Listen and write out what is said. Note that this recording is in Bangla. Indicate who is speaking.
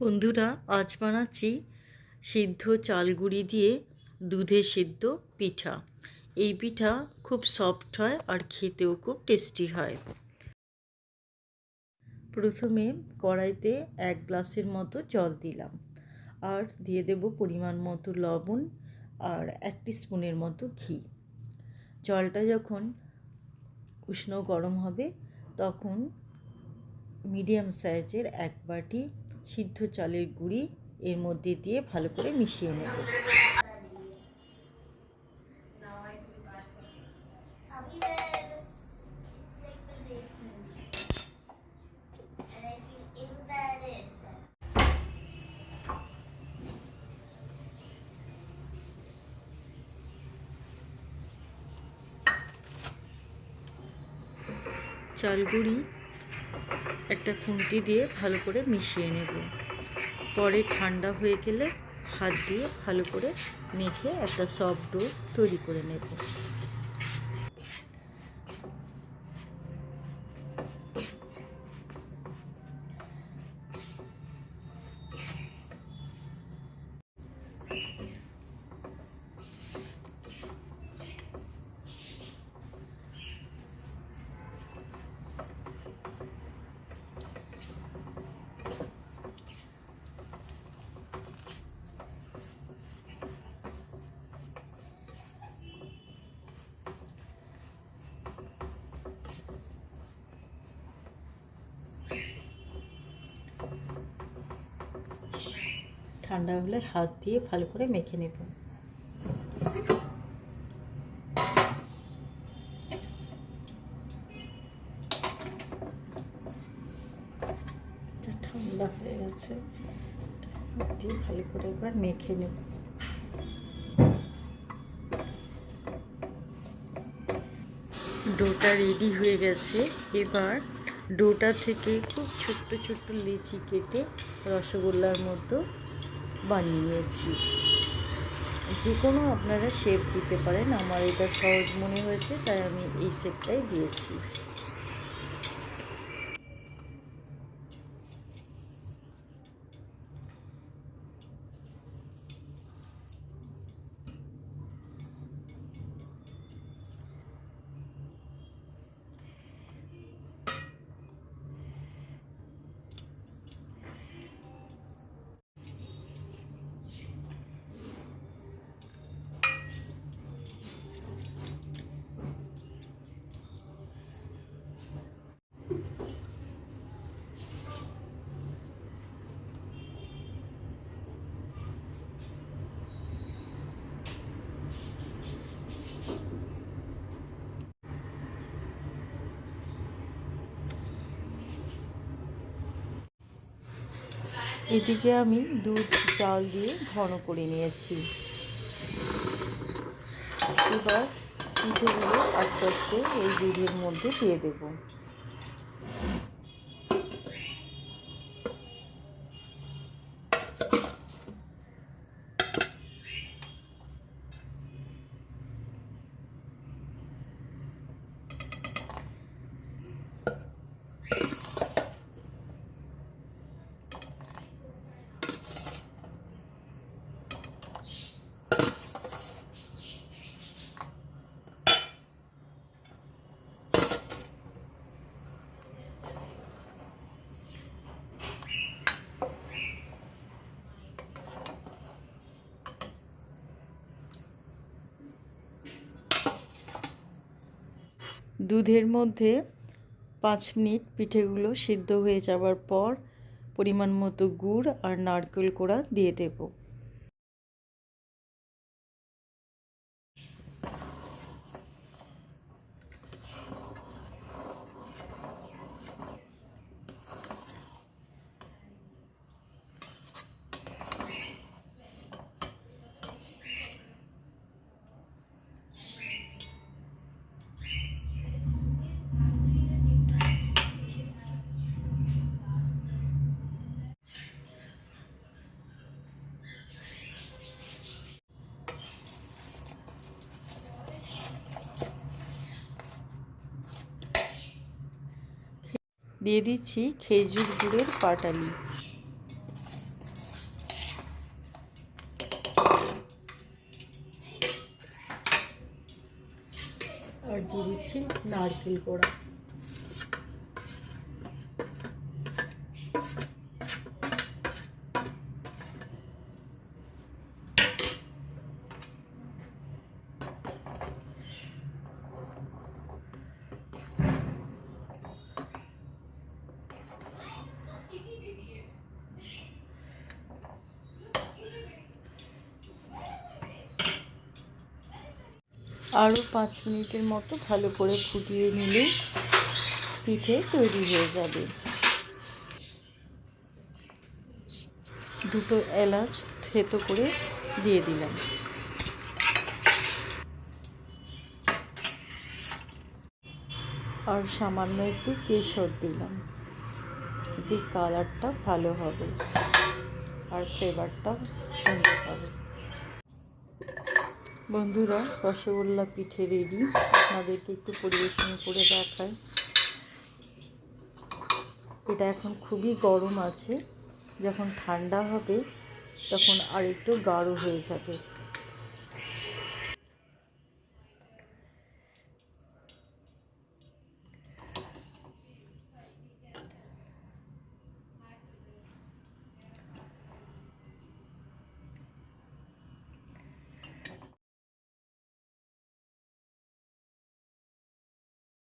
Speaker 1: বন্ধুরা, আজ বানাচ্ছি সিদ্ধ চালগুঁড়ি দিয়ে দুধে সিদ্ধ পিঠা। এই পিঠা খুব সফট হয় আর খেতেও খুব টেস্টি হয়। প্রথমে কড়াইতে 1 গ্লাসের মতো জল দিলাম আর দিয়ে দেব পরিমাণ মতো লবণ আর 1 টিস্পুনের মতো ঘি। জলটা যখন উষ্ণ গরম হবে তখন মিডিয়াম সাইজের 1 বাটি সিদ্ধ চালের গুঁড়ি এর মধ্যে দিয়ে ভালো করে মিশিয়ে নেব। চালগুঁড়ি একটা খুন্তি দিয়ে ভালো করে মিশিয়ে নেব। পরে ঠান্ডা হয়ে গেলে হাত দিয়ে ভালো করে মেখে একটা সফট ডো তৈরি করে নেব। ঠান্ডা হলে হাত দিয়ে ভালো করে মেখে নেব। ঠান্ডা হয়ে গেছে, হাত দিয়ে ভালো করে এবার মেখে নেব। ডোটা রেডি হয়ে গেছে। এবার ডোটা থেকে খুব ছোট্ট ছোট্ট লিচি কেটে রসগোল্লার মতো বানিয়ে নিয়েছি। যে কোনো আপনারা শেপ দিতে পারেন, আমার এটা সহজ মনে হয়েছে তাই আমি এই শেপটাই দিয়েছি। এদিকে আমি দুধ চাল দিয়ে ঘন করে নিয়েছি। এবার পিঠেগুলো আস্তে আস্তে এই দুধের মধ্যে দিয়ে দেবো। দুধের মধ্যে 5 মিনিট পিঠেগুলো সিদ্ধ হয়ে যাওয়ার পর পরিমাণ মতো গুড় আর নারকেল কোড়া দিয়ে দেব। দিয়ে দিচ্ছি খেজুর গুড়ের পাটালি। দিয়ে দিচ্ছি নারকেল কোড়া। আরও 5 মিনিটের মতো ভালো করে ফুটিয়ে নিলেই পিঠে তৈরি হয়ে যাবে। 2টো এলাচ থেতো করে দিয়ে দিলাম। আর সামান্য একটু কেশর দিলাম, এতে কালারটা ভালো হবে আর ফ্লেভারটা সুন্দর হবে। বন্ধুরা, রসগোল্লা পিঠে রেডি। আপনাদেরকে একটু পরিবেশন করে দেখাই। এটা এখন খুবই গরম আছে, যখন ঠান্ডা হবে তখন আর একটু গাঢ় হয়ে যাবে।